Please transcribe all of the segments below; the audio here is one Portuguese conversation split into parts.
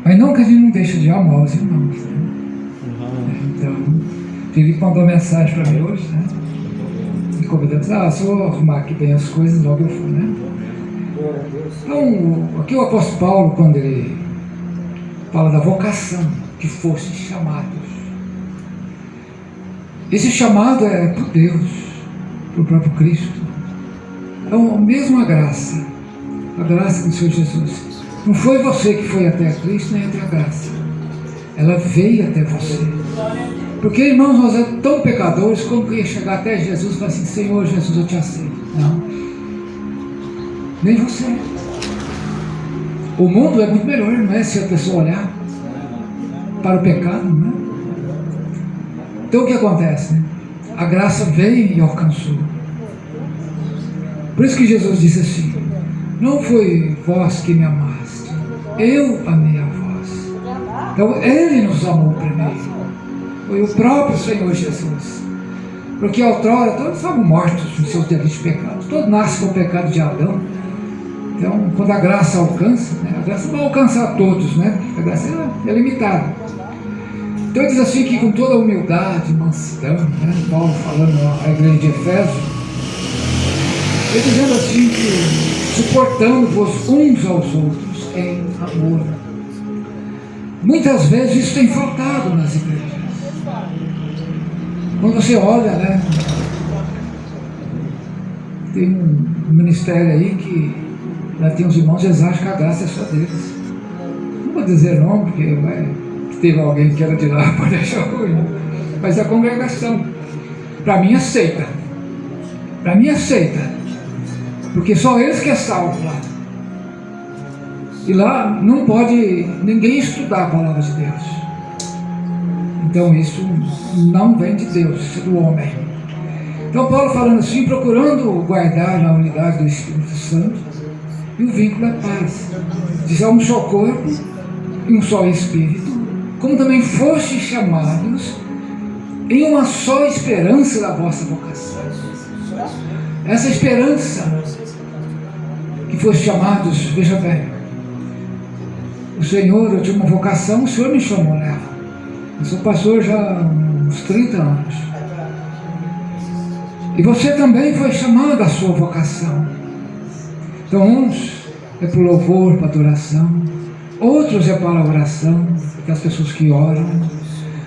Mas não que a gente não deixe de amar os irmãos, né? Então, Felipe mandou mensagem para mim hoje, né? Me convidando, se eu arrumar aqui bem as coisas, logo eu fui, né? Então, aqui o apóstolo Paulo, quando ele fala da vocação, que fosse chamados. Esse chamado é por Deus, por próprio Cristo. Então, mesmo a graça do Senhor Jesus. Não foi você que foi até a Cristo, nem até a graça. Ela veio até você. Porque, irmãos, nós somos tão pecadores como que ia chegar até Jesus e falar assim: Senhor Jesus, eu te aceito. Não. Nem você. O mundo é muito melhor, não é? Se a pessoa olhar para o pecado, não é? Então o que acontece? Né? A graça veio e alcançou. Por isso que Jesus disse assim: não foi vós que me amaste, eu amei a vós. Então Ele nos amou primeiro. Foi o próprio Senhor Jesus. Porque outrora todos estavam mortos nos seus delitos de pecado. Todos nascem com o pecado de Adão. Então, quando a graça alcança, né, a graça não vai alcançar todos, né? A graça é limitada. Então, diz assim que com toda a humildade, mansidão, né, Paulo falando à igreja de Efésios, ele dizendo assim que suportando-vos uns aos outros em amor. Muitas vezes isso tem faltado nas igrejas. Quando você olha, né, tem um ministério aí que tem uns irmãos, eles acham que a graça é só deles. Não vou dizer nome, porque teve alguém que era de lá para deixar ruim. Mas a congregação, para mim, aceita. Para mim, aceita. Porque só eles que é salvo lá. E lá não pode ninguém estudar a palavra de Deus. Então isso não vem de Deus, isso é do homem. Então Paulo falando assim, procurando guardar a unidade do Espírito Santo, e o vínculo é paz. Diz: há um só corpo e um só Espírito, como também fostes chamados em uma só esperança da vossa vocação. Essa esperança que foste chamados, veja bem, o Senhor, eu tinha uma vocação, o Senhor me chamou nela. Eu sou pastor já há uns 30 anos. E você também foi chamado à sua vocação. Então, uns é para o louvor, para a adoração, outros é para a oração, aquelas pessoas que oram,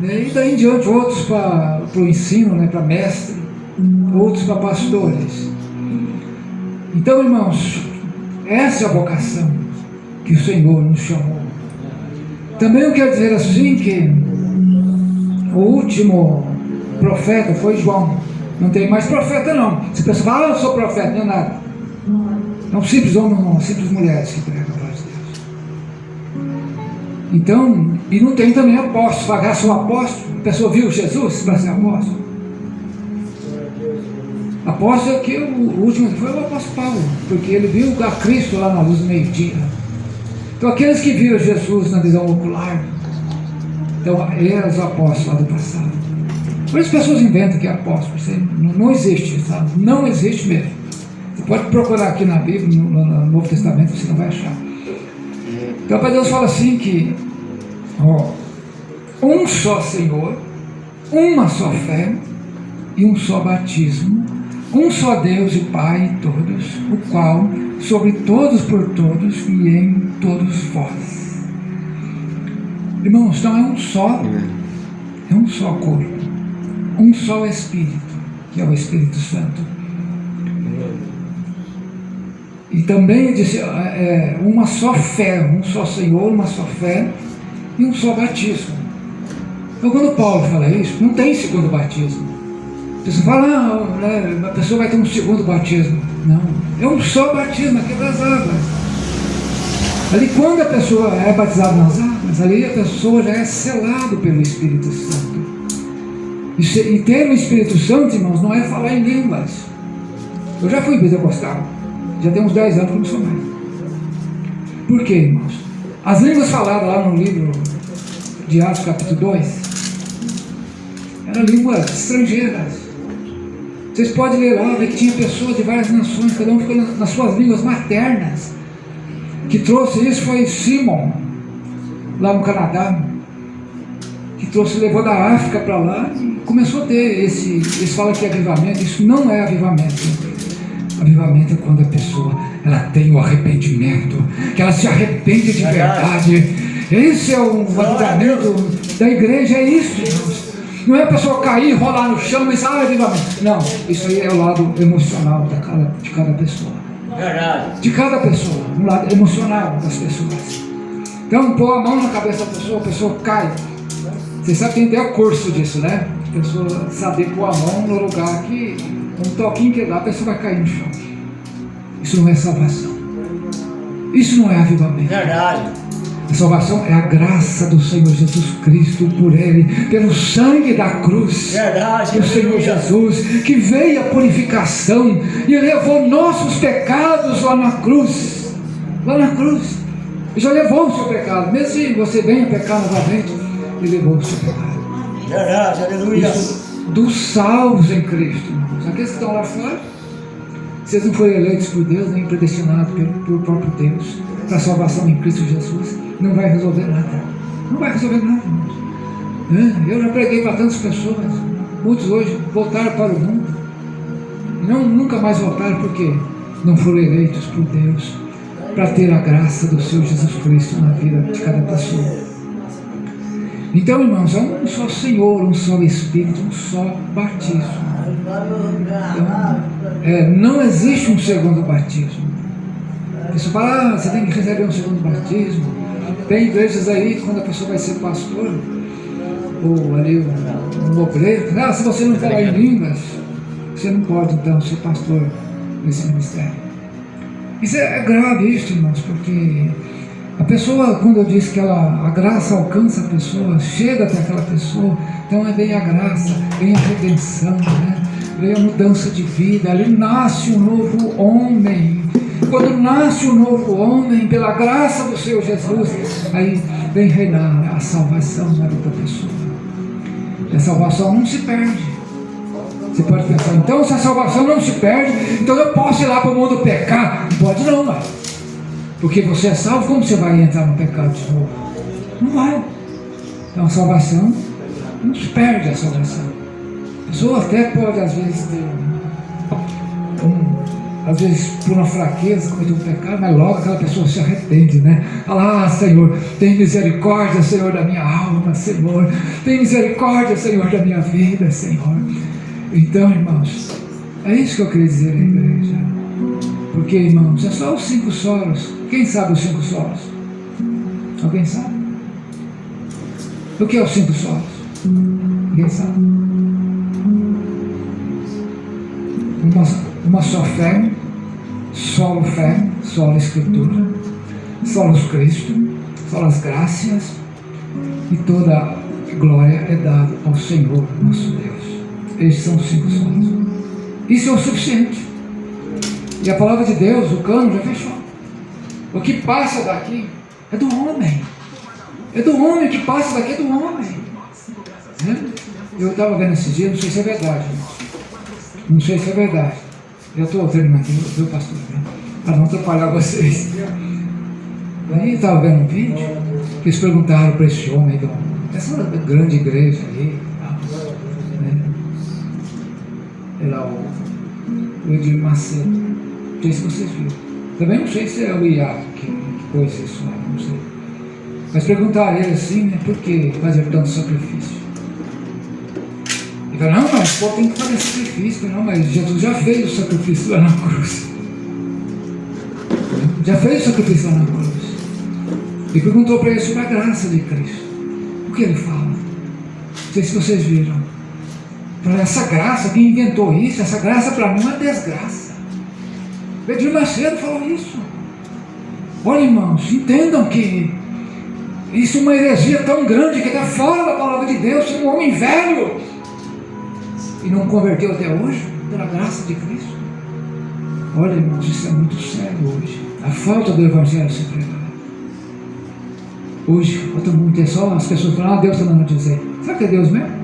né? E daí em diante, outros para o ensino, né? Para mestre, outros para pastores. Então, irmãos, essa é a vocação que o Senhor nos chamou. Também eu quero dizer assim que o último profeta foi João. Não tem mais profeta não. Se a pessoa fala: eu sou profeta, não é nada. Não simples homens, não, simples mulheres que pregam a palavra de Deus. Então, e não tem também apóstolo. Falar: sou apóstolo. A pessoa viu Jesus para ser apóstolo. Apóstolo é que o último foi o apóstolo Paulo, porque ele viu a Cristo lá na luz do meio-dia. Então aqueles que viram Jesus na visão ocular, então eram os apóstolos lá do passado. Por isso as pessoas inventam que é apóstolo. Isso não existe, sabe? Não existe mesmo. Você pode procurar aqui na Bíblia, no Novo Testamento, você não vai achar. Então para Deus fala assim que um só Senhor, uma só fé e um só batismo, um só Deus e Pai de todos, o qual sobre todos, por todos e em todos vós. Irmãos, então é um só corpo, um só Espírito, que é o Espírito Santo. E também disse, uma só fé, um só Senhor, uma só fé e um só batismo. Então quando Paulo fala isso, não tem segundo batismo. Você fala: a pessoa vai ter um segundo batismo. Não, é um só batismo, aqui das águas. Ali quando a pessoa é batizada nas águas, ali a pessoa já é selada pelo Espírito Santo. E ter o Espírito Santo, irmãos, não é falar em línguas. Eu já fui pentecostal, já tem uns 10 anos que não sou mais. Por quê, irmãos? As línguas faladas lá no livro de Atos capítulo 2 eram línguas estrangeiras. Vocês podem ler lá, ver que tinha pessoas de várias nações, cada um ficou nas suas línguas maternas. Que trouxe isso foi Simão, lá no Canadá, que levou da África para lá e começou a ter eles falam que é avivamento. Isso não é avivamento. Avivamento é quando a pessoa ela tem o arrependimento, que ela se arrepende de verdade. Esse é o avivamento da igreja, é isso, irmãos. Não é a pessoa cair, rolar no chão e dizer, é avivamento. Não, isso aí é o lado emocional de cada pessoa. De cada pessoa, o lado emocional das pessoas. Então, pôr a mão na cabeça da pessoa, a pessoa cai. Você sabe que tem até o curso disso, né? A pessoa saber pôr a mão no lugar que um toquinho que dá, a pessoa vai cair no chão. Isso não é salvação. Isso não é avivamento. Verdade. A salvação é a graça do Senhor Jesus Cristo por Ele, pelo sangue da cruz. Verdade. O Senhor Jesus, que veio a purificação e levou nossos pecados lá na cruz. Lá na cruz. Ele já levou o seu pecado. Mesmo se você venha pecar novamente, Ele levou o seu pecado. Verdade, aleluia. Isso dos salvos em Cristo, irmãos. Aqueles que estão lá fora, vocês não foram eleitos por Deus, nem predestinados pelo próprio Deus, para a salvação em Cristo Jesus, não vai resolver nada. Não vai resolver nada, irmãos. Eu já preguei para tantas pessoas, muitos hoje voltaram para o mundo, e nunca mais voltaram porque não foram eleitos por Deus, para ter a graça do Senhor Jesus Cristo na vida de cada pessoa. Então, irmãos, é um só Senhor, um só Espírito, um só batismo. Então, não existe um segundo batismo. A pessoa fala, você tem que receber um segundo batismo. Tem igrejas aí, quando a pessoa vai ser pastor, ou ali um obreiro, se você não falar em línguas, você não pode então ser pastor nesse ministério. Isso é grave isso, irmãos, porque a pessoa, quando eu disse que a graça alcança a pessoa, chega até aquela pessoa, então vem a graça, vem a redenção, né? Vem a mudança de vida, ali nasce um novo homem. Quando nasce um novo homem, pela graça do Senhor Jesus, aí vem reinar a salvação na vida da pessoa. E a salvação não se perde. Você pode pensar, então se a salvação não se perde, então eu posso ir lá para o mundo pecar? Não pode não, mas porque você é salvo, como você vai entrar no pecado de novo? Não vai. Então a salvação não se perde, a salvação. A pessoa até pode às vezes ter às vezes por uma fraqueza cometer um pecado, mas logo aquela pessoa se arrepende, né? Fala, Senhor, tem misericórdia, Senhor, da minha alma, Senhor, tem misericórdia, Senhor, da minha vida, Senhor. Então, irmãos, é isso que eu queria dizer à igreja. Porque, irmãos, é só os 5 solos. Quem sabe os 5 solos? Alguém sabe? O que é os 5 solos? Ninguém sabe? Uma só fé, solo Escritura, solos Cristo, solas graças, e toda glória é dada ao Senhor nosso Deus. Esses são os 5 solos. Isso é o suficiente. E a palavra de Deus, o cano já fechou. O que passa daqui é do homem. É do homem, o que passa daqui é do homem. Eu estava vendo esses dias, não sei se é verdade. Não sei se é verdade. Eu estou terminando aqui, viu, pastor? Para não atrapalhar vocês. Aí eu estava vendo um vídeo que eles perguntaram para esse homem, essa grande igreja aí, né? Era o Edir Macedo. Não sei se vocês viram. Também não sei se é o Iago que pôs isso lá, não sei. Mas perguntaram a ele assim, né, por que fazer tanto sacrifício? Ele falou, não, mas pô, tem que fazer sacrifício. Não, mas Jesus já fez o sacrifício lá na cruz. Já fez o sacrifício lá na cruz. E perguntou para ele sobre a graça de Cristo. O que ele fala? Não sei se vocês viram. Para essa graça, quem inventou isso, essa graça para mim é uma desgraça. Edir Macedo falou isso. Olha, irmãos, entendam que isso é uma heresia tão grande que está fora da palavra de Deus. Um homem velho e não converteu até hoje, pela graça de Cristo. Olha, irmãos, isso é muito sério hoje. A falta do evangelho se pregado. Hoje, falta muito. É só as pessoas falam, Deus está mandando dizer. Sabe que é Deus mesmo?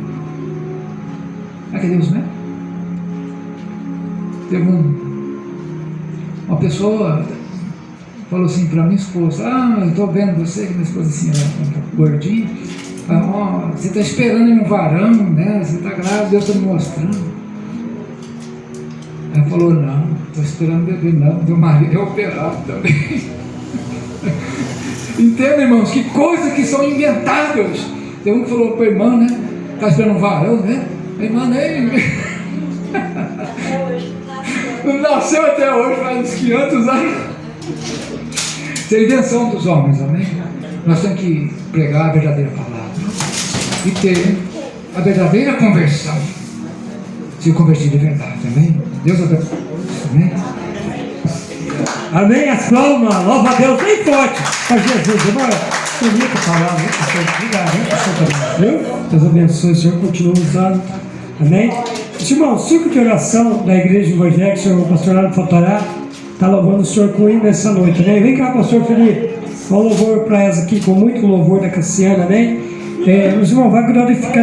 Será que é Deus mesmo? Teve uma pessoa falou assim para minha esposa, eu estou vendo você, que minha esposa assim, gordinho. Fala, ó, você está esperando em um varão, né? Você está grávida, Deus está me mostrando. Ela falou, não, estou esperando bebê não, meu marido é operado também. Entendem, irmãos, que coisas que são inventadas. Tem um que falou para a irmã, né? Está esperando um varão, né? A irmã nem... Não nasceu até hoje, faz uns 500 anos. Isso é invenção dos homens, amém? Nós temos que pregar a verdadeira palavra e ter a verdadeira conversão, se convertir de verdade, amém? Deus abençoe, amém? Amém, as palmas, louva a Deus bem forte para Jesus, irmão. Bonita palavra, hein, pastor? Obrigado, hein, pastor? Viu? Deus abençoe, o Senhor continua usando, amém? Irmão, o ciclo de oração da igreja evangélica, o senhor pastor Lado Fotorá, está louvando o Senhor com hino essa noite, né? Vem cá, pastor Felipe, um louvor para essa aqui, com muito louvor da Cassiana, né? Os irmãos, vai glorificar.